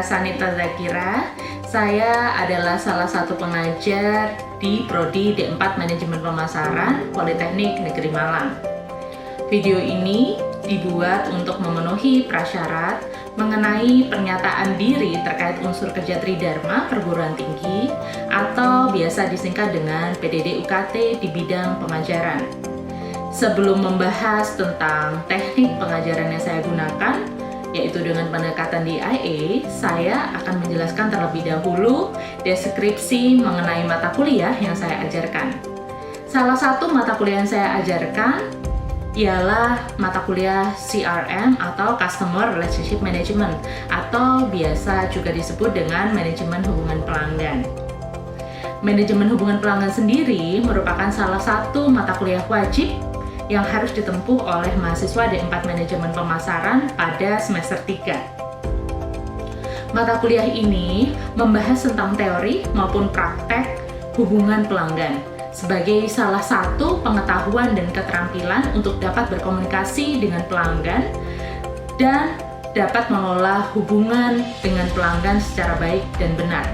Sanita Zakira. Saya adalah salah satu pengajar di Prodi D4 Manajemen Pemasaran Politeknik Negeri Malang. Video ini dibuat untuk memenuhi prasyarat mengenai pernyataan diri terkait unsur kerja Tridharma perguruan tinggi atau biasa disingkat dengan PDD UKT di bidang pengajaran. Sebelum membahas tentang teknik pengajaran yang saya gunakan, yaitu dengan pendekatan DIA, saya akan menjelaskan terlebih dahulu deskripsi mengenai mata kuliah yang saya ajarkan. Salah satu mata kuliah yang saya ajarkan ialah mata kuliah CRM atau Customer Relationship Management atau biasa juga disebut dengan manajemen hubungan pelanggan. Manajemen hubungan pelanggan sendiri merupakan salah satu mata kuliah wajib yang harus ditempuh oleh mahasiswa D4 Manajemen Pemasaran pada semester 3. Mata kuliah ini membahas tentang teori maupun praktek hubungan pelanggan sebagai salah satu pengetahuan dan keterampilan untuk dapat berkomunikasi dengan pelanggan dan dapat mengelola hubungan dengan pelanggan secara baik dan benar.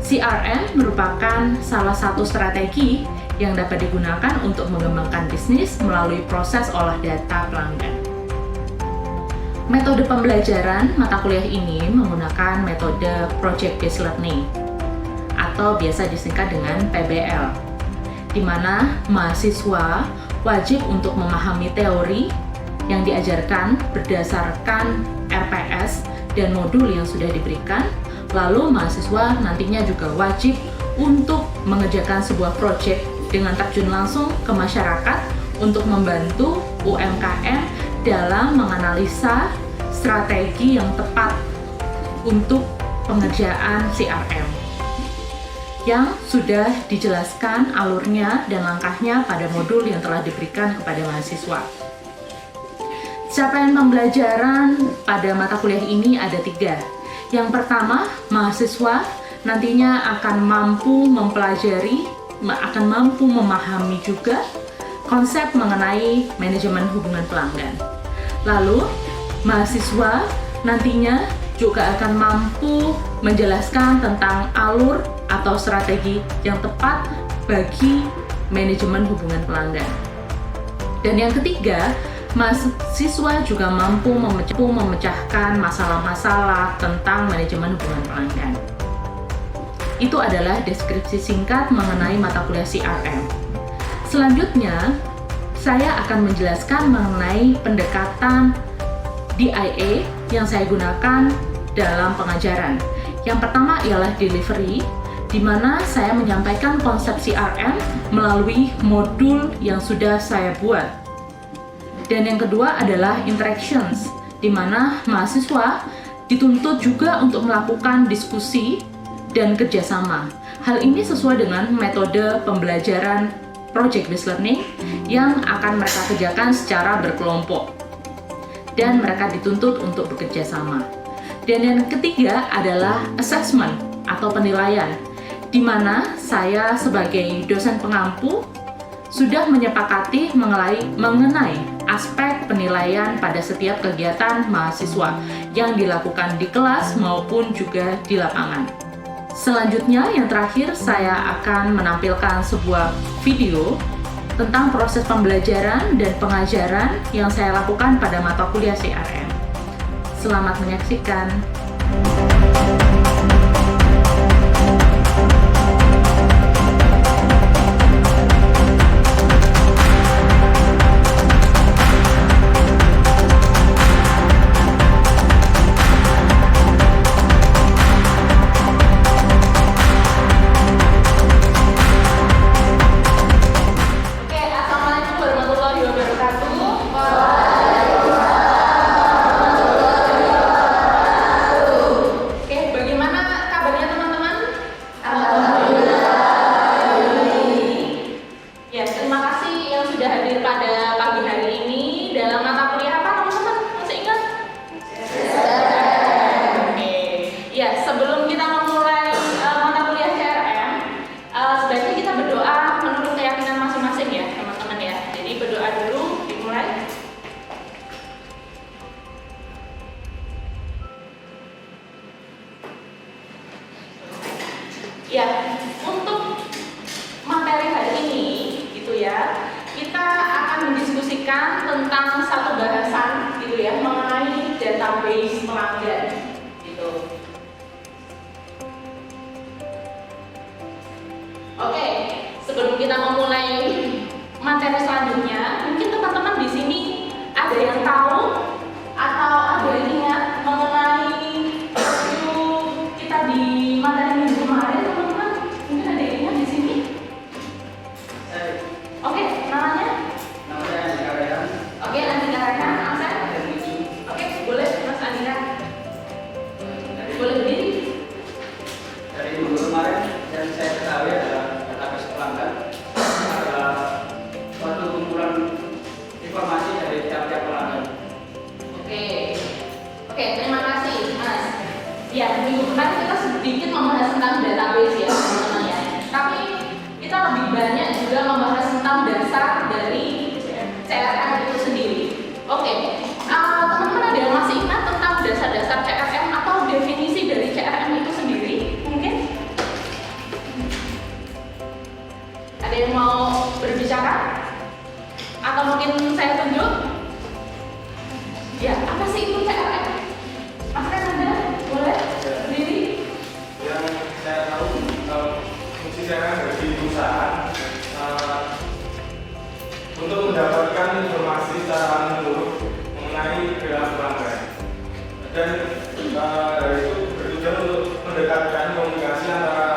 CRM merupakan salah satu strategi yang dapat digunakan untuk mengembangkan bisnis melalui proses olah data pelanggan. Metode pembelajaran mata kuliah ini menggunakan metode Project Based Learning atau biasa disingkat dengan PBL, di mana mahasiswa wajib untuk memahami teori yang diajarkan berdasarkan RPS dan modul yang sudah diberikan, lalu mahasiswa nantinya juga wajib untuk mengerjakan sebuah proyek dengan terjun langsung ke masyarakat untuk membantu UMKM dalam menganalisa strategi yang tepat untuk pengerjaan CRM yang sudah dijelaskan alurnya dan langkahnya pada modul yang telah diberikan kepada mahasiswa. Capaian pembelajaran pada mata kuliah ini ada 3. Yang pertama, mahasiswa nantinya akan mampu memahami juga konsep mengenai manajemen hubungan pelanggan. Lalu, mahasiswa nantinya juga akan mampu menjelaskan tentang alur atau strategi yang tepat bagi manajemen hubungan pelanggan. Dan yang ketiga, mahasiswa juga mampu memecahkan masalah-masalah tentang manajemen hubungan pelanggan. Itu adalah deskripsi singkat mengenai mata kuliah CRM. Selanjutnya, saya akan menjelaskan mengenai pendekatan DIA yang saya gunakan dalam pengajaran. Yang pertama ialah delivery, di mana saya menyampaikan konsep CRM melalui modul yang sudah saya buat. Dan yang kedua adalah interactions, di mana mahasiswa dituntut juga untuk melakukan diskusi dan kerjasama. Hal ini sesuai dengan metode pembelajaran Project Based Learning yang akan mereka kerjakan secara berkelompok dan mereka dituntut untuk bekerja sama. Dan yang ketiga adalah assessment atau penilaian, di mana saya sebagai dosen pengampu sudah menyepakati mengenai aspek penilaian pada setiap kegiatan mahasiswa yang dilakukan di kelas maupun juga di lapangan. Selanjutnya, yang terakhir, saya akan menampilkan sebuah video tentang proses pembelajaran dan pengajaran yang saya lakukan pada mata kuliah CRM. Selamat menyaksikan. Ya, untuk materi hari ini gitu ya, kita akan mendiskusikan tentang satu bahasan gitu ya mengenai database pelanggan gitu. Oke, sebelum kita memulai materi selanjutnya, mungkin teman-teman di sini ada yang tahu atau ada yang ingat mengenai review kita di materi minggu kemarin, teman-teman? Mungkin ada yang ingat di sini? Oke, namanya? Namanya Andika Rayhan. Oke, Andika Rayhan, absen? Oke, boleh Mas Andika. Boleh berdiri? Dari minggu kemarin yang saya ketahui adalah database pelanggan adalah suatu kumpulan informasi dari tiap-tiap pelanggan. Oke, terima kasih Mas. Ya, minggu kemarin kita sedikit membahas tentang database ya teman-teman ya. Tapi kita lebih banyak juga membahas tentang dasar dari CRM itu sendiri. Oke, teman-teman ada yang masih ingat tentang dasar-dasar CRM atau definisi dari CRM itu sendiri? Mungkin? Ada yang mau berbicara? Atau mungkin saya tunjuk? Ya, apa sih itu CRM? Mas Ren, Anda boleh berdiri? Yang saya tahu fungsi CRM bagi perusahaan untuk mendapatkan informasi secara menyeluruh mengenai perilaku pelanggan, dan dari itu bertujuan untuk mendekatkan komunikasi antara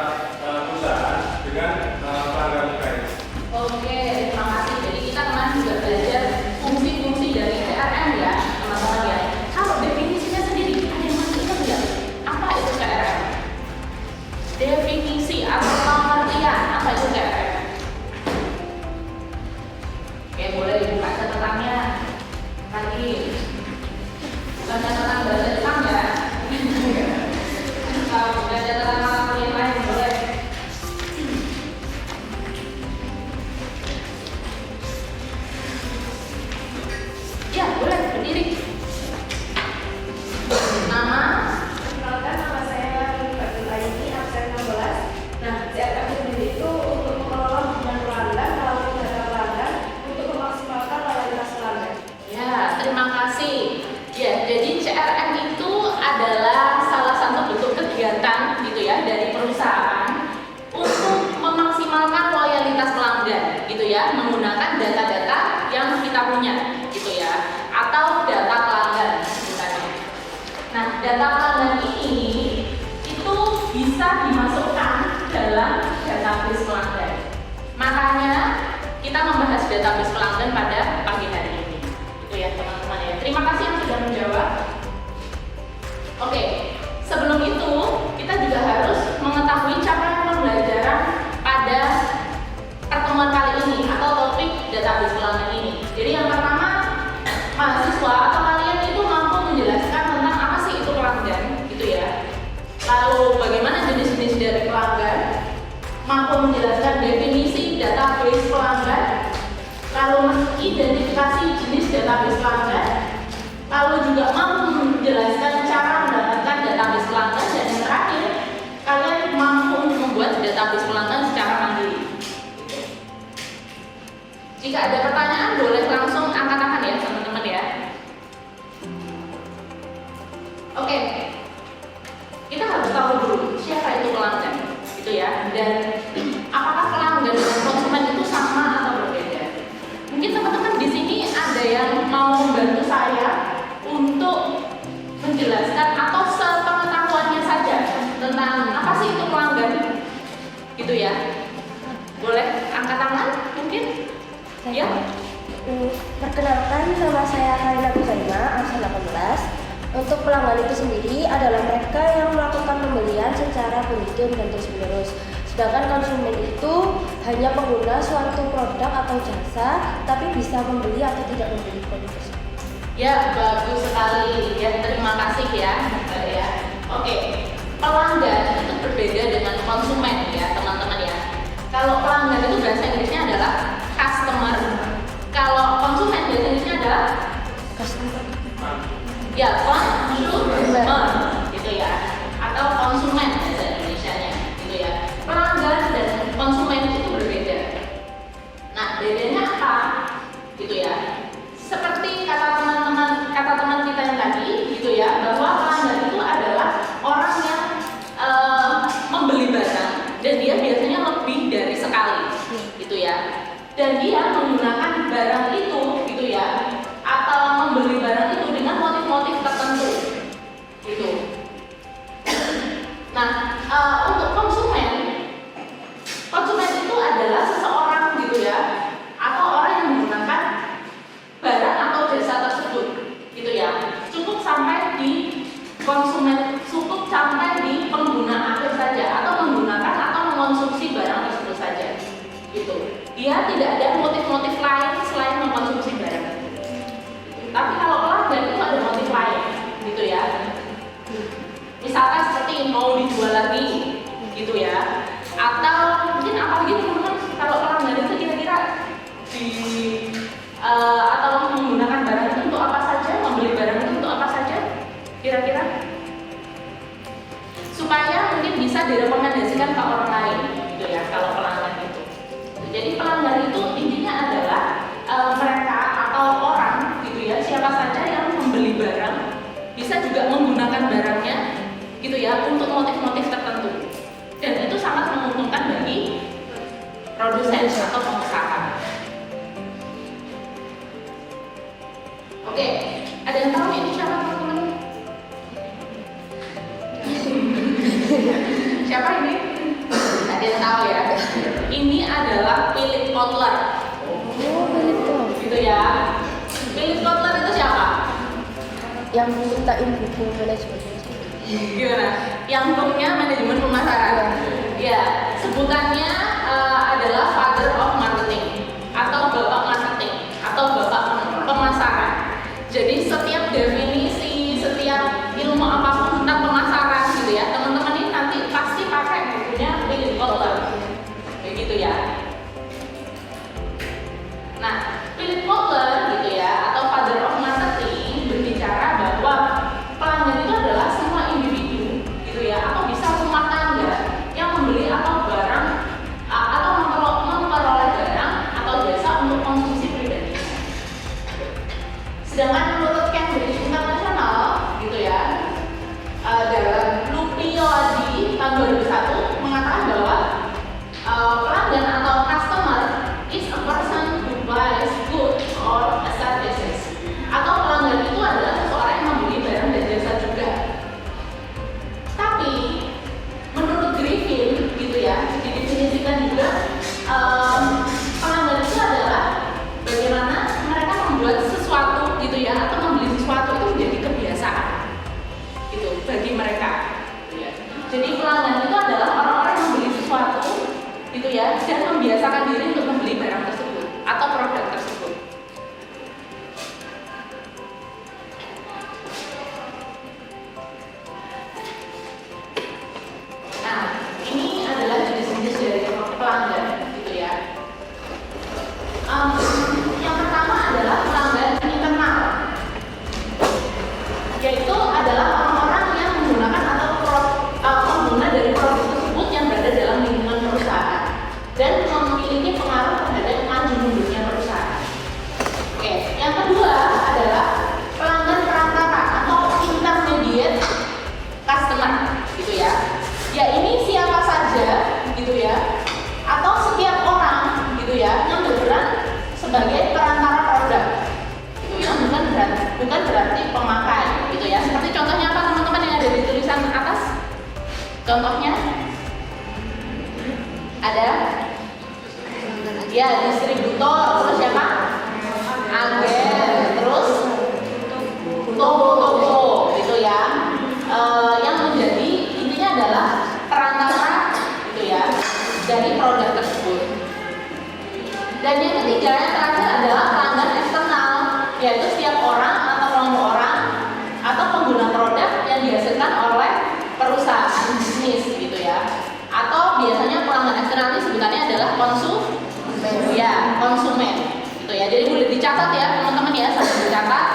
perusahaan dengan pelanggan mereka. Oke, terima kasih. Jadi kita kemarin juga belajar fungsi-fungsi dari CRM ya, teman-teman ya. Kalau definisinya sendiri, ada yang masih ingat nggak? Apa itu CRM? Definisi atau pengertian apa itu CRM? Oke, boleh dibuka catatannya. Lagi, bukan catatan bahasa Jepang ya. Kalau bukan catatan mata kuliah lain, boleh. Ya, boleh berdiri. Nama? Perkenalkan, nama saya Mbak Aini, absen 16. Nah, CRM sendiri itu untuk mengelola hubungan pelanggan melalui data pelanggan untuk memaksimalkan loyalitas pelanggan. Ya, terima kasih. Ya, jadi CRM itu adalah salah satu bentuk kegiatan gitu ya dari perusahaan untuk memaksimalkan loyalitas pelanggan gitu ya, menggunakan data-data yang kita punya gitu ya, atau data pelanggan sebutannya. Nah, data pelanggan ini itu bisa dimasukkan dalam database pelanggan. Makanya kita membahas database pelanggan pada pagi hari ini. Itu ya teman-teman ya. Terima kasih yang sudah menjawab. Oke, sebelum itu kita juga harus mengetahui capaian pembelajaran pada pertemuan kali ini atau topik database pelanggan ini. Jadi yang pertama, mahasiswa atau kalian itu mampu menjelaskan tentang apa sih itu pelanggan gitu ya. Lalu bagaimana jenis-jenis dari pelanggan, mampu menjelaskan definisi database pelanggan, lalu mengidentifikasi jenis database pelanggan, lalu juga mampu menjelaskan cara mendapatkan database pelanggan, dan yang terakhir kalian mampu membuat database pelanggan secara mandiri. Jika ada pertanyaan boleh langsung angkat tangan ya teman-teman ya. Oke, kita harus tahu dulu siapa itu pelanggan gitu ya, dan apakah pelanggan dan konsumen itu sama atau berbeda. Mungkin teman-teman di sini ada yang mau membantu saya untuk menjelaskan atau sepengetahuannya saja tentang apa sih itu pelanggan gitu ya. Boleh angkat tangan mungkin? Ya. Perkenalkan, nama saya Karina Kuzaima, absen 18. Untuk pelanggan itu sendiri adalah mereka yang melakukan pembelian secara beruntun dan terus-menerus. Sedangkan konsumen itu hanya pengguna suatu produk atau jasa, tapi bisa membeli atau tidak membeli produk tersebut. Ya, bagus sekali. Ya, terima kasih ya, Mbak ya. Oke, pelanggan itu berbeda dengan konsumen ya, teman-teman ya. Kalau pelanggan itu bahasa Inggrisnya adalah customer. Kalau konsumen bahasa Inggrisnya adalah Customer. ya, consumer gitu ya, atau konsumen bahasa Indonesianya gitu ya. dan dia menggunakan barang itu gitu ya, atau membeli barang itu dengan motif-motif tertentu gitu. Nah, untuk konsumen itu adalah seseorang gitu ya, atau orang yang menggunakan barang atau jasa tersebut gitu ya. Cukup sampai di konsumen, cukup sampai di pengguna akhir saja, atau menggunakan atau mengonsumsi barang tersebut saja gitu. Dia tidak ada motif-motif lain selain mengkonsumsi barang. Tapi kalau pelanggan itu ada motif lain gitu ya. Misalkan seperti mau dijual lagi gitu ya, atau mungkin apalagi teman-teman kalau pelanggan itu kira-kira atau menggunakan barang itu untuk apa saja, membeli barang itu untuk apa saja kira-kira, supaya mungkin bisa direkomendasikan ke orang lain gitu ya kalau pelanggan itu. Jadi pelanggan itu intinya adalah mereka atau orang gitu ya, siapa saja yang membeli barang bisa juga menggunakan barangnya gitu ya untuk motif-motif tertentu, dan itu sangat menguntungkan bagi produsen atau pengusaha. Oke, ada yang tahu ini siapa teman-teman? Siapa ini? Ada yang tahu ya? Ini adalah Philip Kotler. Gitu ya. Philip Kotler itu siapa? Yang mintain buku manajemen. Gimana? Yang punya manajemen pemasaran. Ya, sebutannya adalah Father of Marketing atau Bapak Marketing atau Bapak Pemasaran. Jadi setiap definisi, setiap ilmu apapun tentang pemasaran gitu ya, teman-teman ini nanti pasti pakai bukunya Philip Kotler. Begitu ya. Nah, Philip Kotler gitu ya, atau Father of Marketing, berbicara bahwa pelanggan itu adalah semua individu gitu ya, atau bisa rumah tangga yang membeli atau barang atau memperoleh barang atau jasa untuk konsumsi pribadi. Sedangkan menurut Cambridge International gitu ya, dalam Lupioadi tahun 2001 mengatakan bahwa pelanggan atau customer is a person who buys goods or services, atau pelanggan itu adalah seseorang yang membeli barang dan jasa juga. Tapi menurut Griffin gitu ya, didefinisikan juga pelanggan itu adalah bagaimana mereka membuat sesuatu gitu ya, atau membeli sesuatu itu menjadi kebiasaan gitu bagi mereka gitu ya. Jadi pelanggan itu adalah orang-orang yang membeli sesuatu gitu ya, dan membiasakan diri untuk membeli barang tersebut atau produk tersebut. Nah, ini adalah jenis-jenis dari pelanggan gitu ya. Yang pertama adalah pelanggan internal, yaitu adalah orang-orang yang menggunakan atau pengguna dari produk tersebut yang berada dalam lingkungan perusahaan dan memiliki pengaruh terhadap maju mundurnya perusahaan. Oke, yang kedua adalah pelanggan perantara atau intermediate customer gitu ya. Ya, ini siapa saja gitu ya, atau setiap orang gitu ya yang berperan sebagai perantara produk gitu ya, bukan berarti pemakai gitu ya. Seperti contohnya apa teman-teman yang ada di tulisan atas? Contohnya ada ya distributor, terus siapa? Agen, terus toko-toko gitu ya, yang menjadi intinya adalah perantara gitu ya dari produk tersebut. Dan yang ketiga, yang terakhir adalah pelanggan eksternal, yaitu setiap orang atau kelompok orang atau pengguna produk yang dihasilkan oleh perusahaan bisnis gitu ya. Atau biasanya pelanggan eksternal ini sebutannya adalah konsumen gitu ya. Jadi boleh dicatat ya teman-teman ya, sambil dicatat.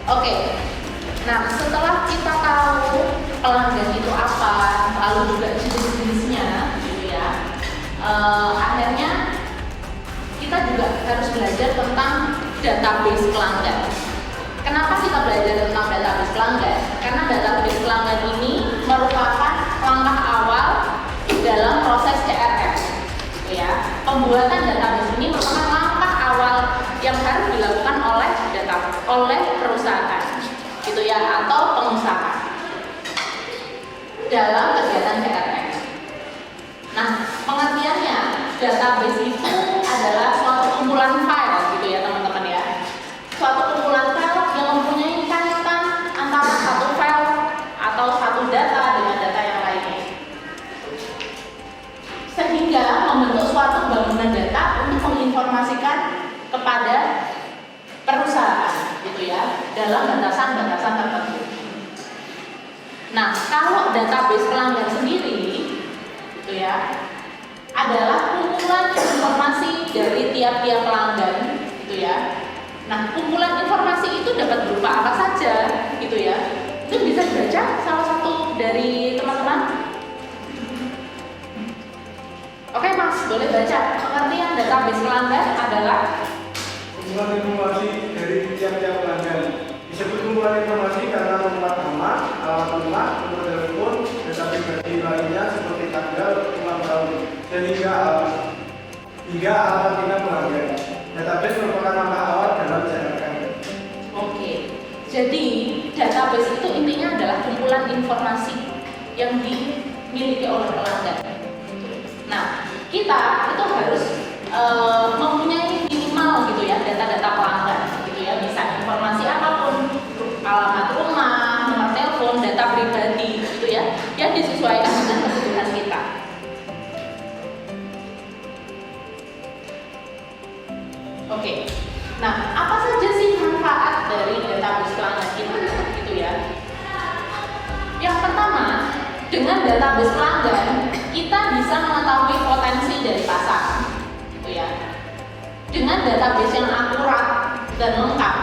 Oke, nah setelah kita tahu pelanggan itu apa, lalu juga jenis-jenisnya gitu ya, database pelanggan. Kenapa kita belajar tentang database pelanggan? Karena database pelanggan ini merupakan langkah awal dalam proses CRM. Ya, pembuatan database ini merupakan langkah awal yang harus dilakukan oleh perusahaan, gitu ya, atau pengusaha dalam kegiatan CRM. Nah, pengertiannya database itu adalah suatu kumpulan file, gitu ya teman-teman ya. Suatu kumpulan file yang mempunyai kaitan antara satu file atau satu data dengan data yang lainnya, sehingga membentuk suatu bangunan data untuk menginformasikan kepada perusahaan, gitu ya, dalam batasan-batasan tertentu. Nah, kalau database pelanggan sendiri, gitu ya, adalah kumpulan informasi dari tiap-tiap pelanggan, gitu ya. Nah, kumpulan informasi itu dapat berupa apa saja, gitu ya. Itu bisa dibaca salah satu dari teman-teman. Oke Mas, boleh baca. Pengertian database pelanggan adalah kumpulan informasi dari tiap-tiap pelanggan. Disebut kumpulan informasi karena memuat nama, alamat rumah, nomor telepon, data pribadi lainnya seperti tanggal, ulang tahun, dan hingga alamat email pelanggan. Database merupakan langkah awal dalam CRM. Oke. Jadi database itu intinya adalah kumpulan informasi yang dimiliki oleh pelanggan. Nah, kita itu harus mempunyai minimal, gitu ya, data-data pelanggan, gitu ya, bisa informasi apapun, alamat rumah, nomor telepon, data pribadi, gitu ya, yang disesuaikan dengan kebutuhan kita. Oke. Nah, apa saja sih manfaat dari database pelanggan ini, gitu ya? Yang pertama, dengan database pelanggan kita bisa mengetahui potensi dari pasar, gitu ya. Dengan database yang akurat dan lengkap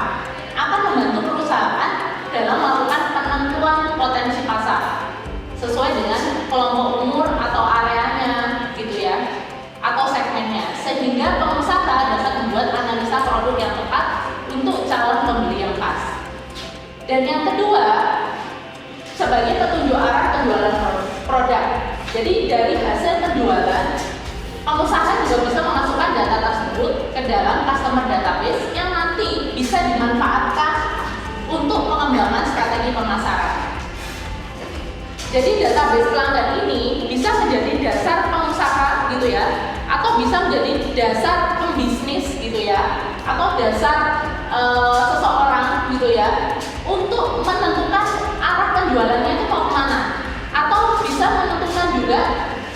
akan membantu perusahaan dalam melakukan penentuan potensi pasar sesuai dengan kelompok umur atau areanya, gitu ya, atau segmennya, sehingga pengusaha dapat membuat analisa produk yang tepat untuk calon pembeli yang pas. Dan yang kedua, sebagai petunjuk arah penjualan produk. Jadi dari hasil penjualan, pengusaha juga bisa memasukkan data tersebut ke dalam customer database yang nanti bisa dimanfaatkan untuk pengembangan strategi pemasaran. Jadi database pelanggan ini bisa menjadi dasar pengusaha, gitu ya, atau bisa menjadi dasar pembisnis, gitu ya, atau dasar seseorang, gitu ya, untuk menentukan arah penjualannya itu mau kemana, atau bisa menentukan juga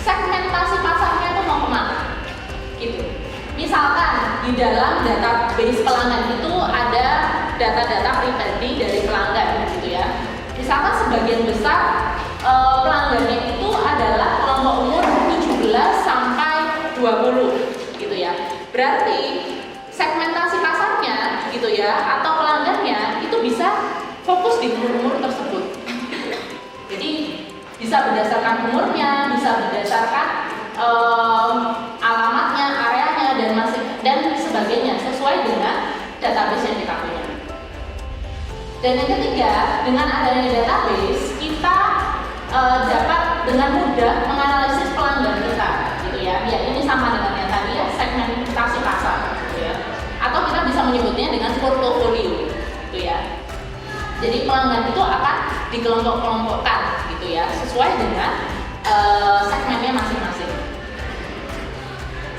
segmentasi pasarnya itu mau kemana, gitu. Misalkan di dalam database pelanggan itu ada data-data pribadi dari pelanggan, gitu ya. Misalkan sebagian besar pelanggannya itu adalah kelompok umur 17 sampai 20, gitu ya. Berarti segmentasi pasarnya, gitu ya, atau pelanggannya itu bisa fokus di umur-umur tersebut. Jadi bisa berdasarkan umurnya, bisa berdasarkan alamatnya, areanya, dan sebagainya sesuai dengan database yang kita punya. Dan yang ketiga, dengan adanya database kita dapat dengan mudah menganalisis pelanggan kita, gitu ya. Ya, ini sama dengan yang tadi ya, segmentasi pasar, gitu ya. Atau kita bisa menyebutnya dengan portofolio, gitu ya. Jadi pelanggan itu akan dikelompok-kelompokkan, gitu ya, sesuai dengan segmennya masing-masing.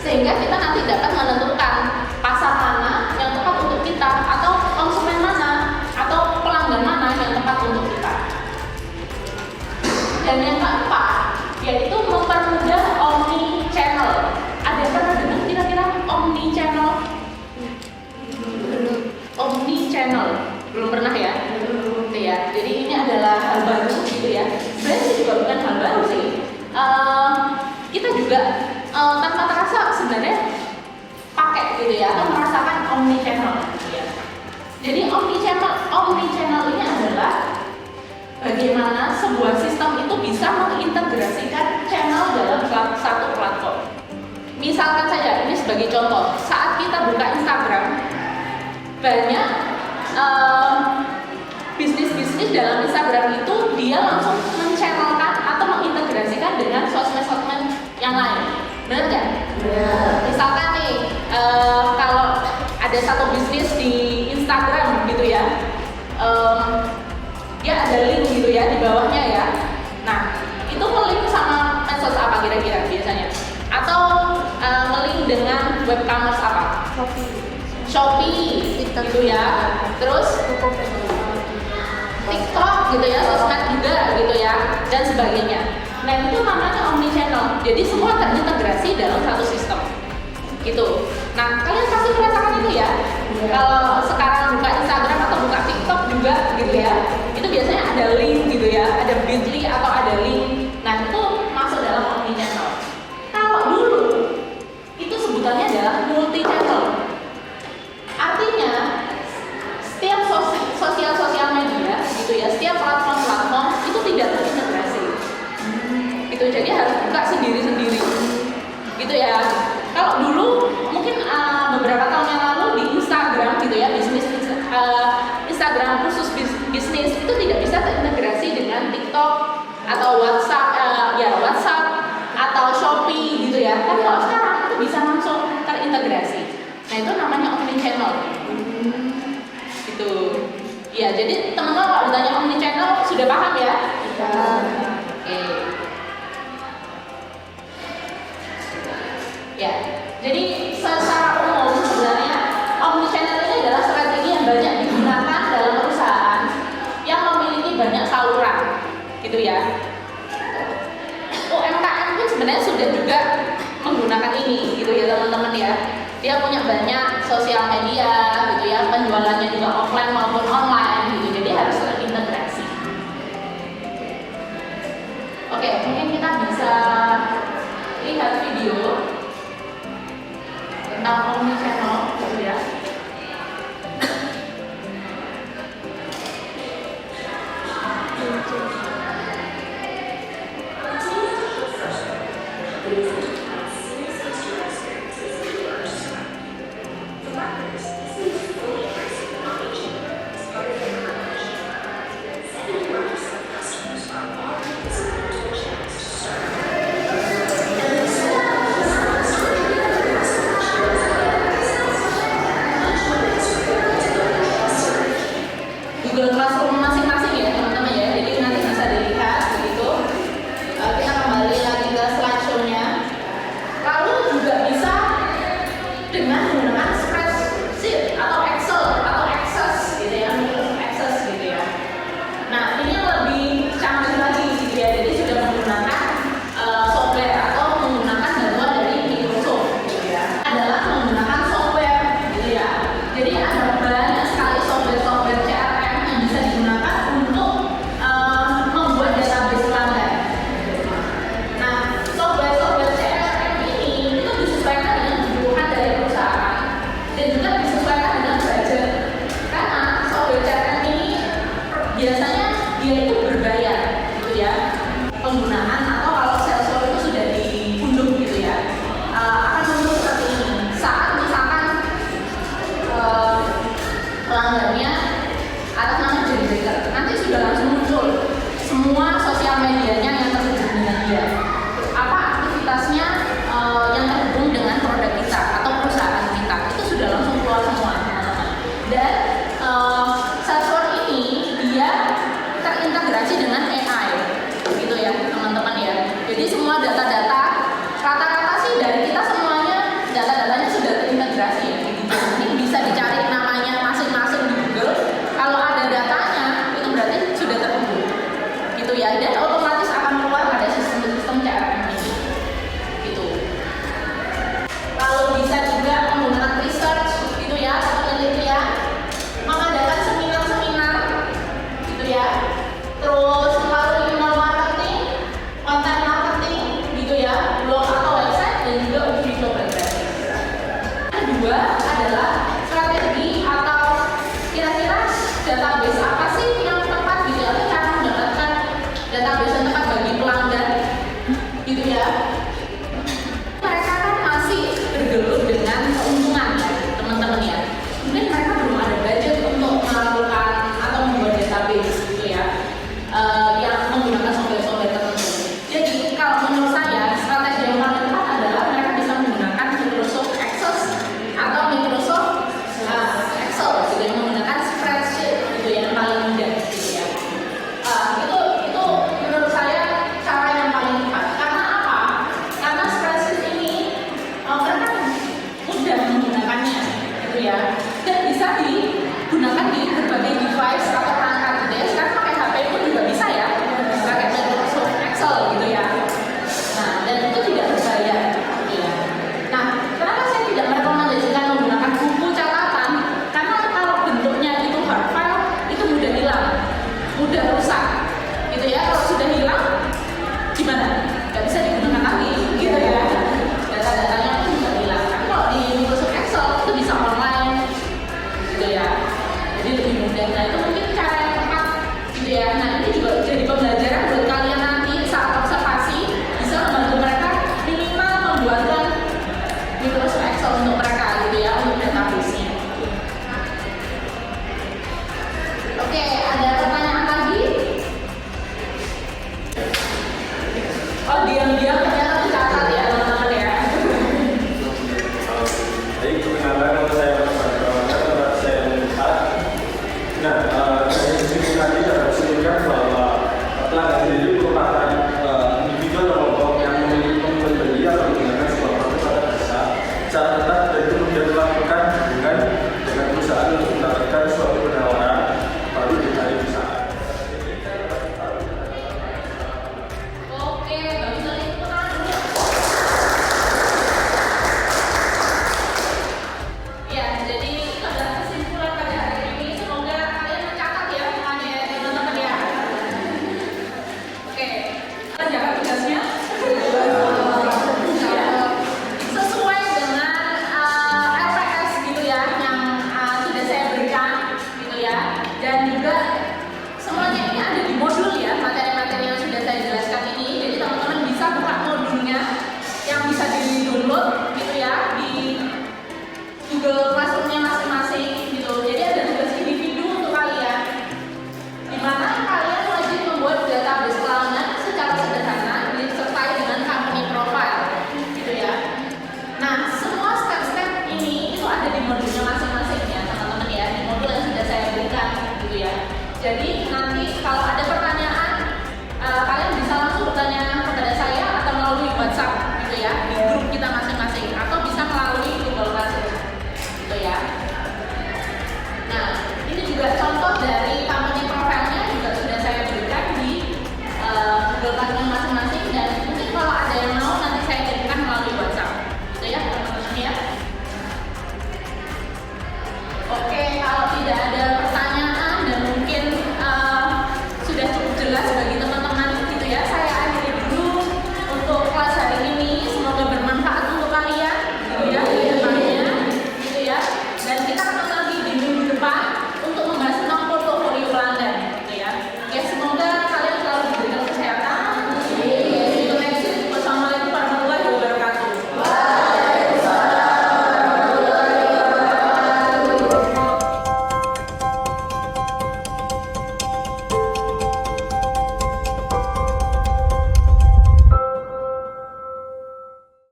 Sehingga kita nanti dapat menentukan pasar mana yang tepat untuk kita, atau konsumen mana, atau pelanggan mana yang tepat untuk kita. Dan yang keempat, yaitu mempermudah omni channel. Ada yang pernah dengar kira-kira omni channel? Omni channel belum pernah ya? Ya, jadi ini adalah hal baru, gitu ya. Sebenarnya sih juga bukan hal baru sih. Kita juga tanpa terasa sebenarnya pakai, gitu ya, atau merasakan omni channel, gitu ya. Jadi omni channel ini adalah bagaimana sebuah sistem itu bisa mengintegrasikan channel dalam satu platform. Misalkan saja, ini sebagai contoh, saat kita buka Instagram, banyak bisnis-bisnis dalam Instagram itu dia langsung men-channelkan atau mengintegrasikan dengan sosmed-sosmed yang lain. Benar nggak? Misalkan nih, kalau ada satu bisnis di Instagram gitu ya, dia ada link gitu ya di bawahnya ya. Nah, itu nge-link sama medsos apa kira-kira biasanya? Atau nge-link dengan webcommerce apa? Shopee gitu ya. Terus TikTok gitu ya, sosmed juga gitu ya, dan sebagainya. Nah, itu namanya omnichannel. Jadi semua terintegrasi dalam satu sistem. Gitu. Nah, kalian pasti merasakan itu ya. Kalau sekarang buka Instagram atau buka TikTok juga gitu ya, itu biasanya ada link gitu ya, ada bit.ly atau ada link. Nah, itu masuk dalam omnichannel. Kalau dulu itu sebutannya adalah multi channel. Artinya setiap sosial media gitu ya, setiap platform itu tidak terintegrasi. Gitu, jadi harus buka sendiri-sendiri. Gitu ya. Kalau dulu mungkin beberapa tahun yang lalu di Instagram gitu ya, Instagram khusus bisnis itu tidak bisa terintegrasi dengan TikTok atau WhatsApp atau Shopee gitu ya. Tapi kalau sekarang itu bisa langsung terintegrasi. Nah, itu namanya omnichannel. Gitu. Ya, jadi teman-teman kalau ditanya omnichannel sudah paham ya? Oke. Ya, jadi secara umum sebenarnya omnichannel ini adalah strategi yang banyak digunakan dalam perusahaan yang memiliki banyak saluran, gitu ya. UMKM pun sebenarnya sudah juga menggunakan ini, gitu ya teman-teman ya. Dia punya banyak sosial media, gitu ya, penjualannya juga offline maupun online, gitu. Jadi harus terintegrasi. Oke, mungkin kita bisa lihat video tentang omnichannel gitu ya. Google Classroom masing-masing ya teman-teman ya, jadi nanti bisa dilihat begitu. Kita kembali lagi ke slideshow-nya. Lalu juga bisa dengan menggunakan spreadsheet atau Excel atau Access gitu ya, Access gitu ya. Nah, ini lebih canggih lagi gitu ya, jadi sudah menggunakan software atau menggunakan bantuan dari Microsoft gitu ya. Adalah menggunakan software gitu ya. Jadi ada banyak sekali software CRM yang bisa digunakan untuk membuat database pelanggan. Nah, software CRM ini itu disesuaikan dengan kebutuhan dari perusahaan dan juga disesuaikan dengan budget. Karena software CRM ini biasanya dia itu berbayar gitu ya. Penggunaan atau kalau Salesforce itu sudah diunduh gitu ya, akan muncul seperti ini. Saat misalkan pelanggannya atas nama Jerry Baker, nanti sudah langsung muncul semua sosial medianya yang terhubung dengan dia. Apa aktivitasnya yang terhubung dengan produk kita atau perusahaan kita, itu sudah langsung keluar semua teman-teman. Dan Salesforce ini dia terintegrasi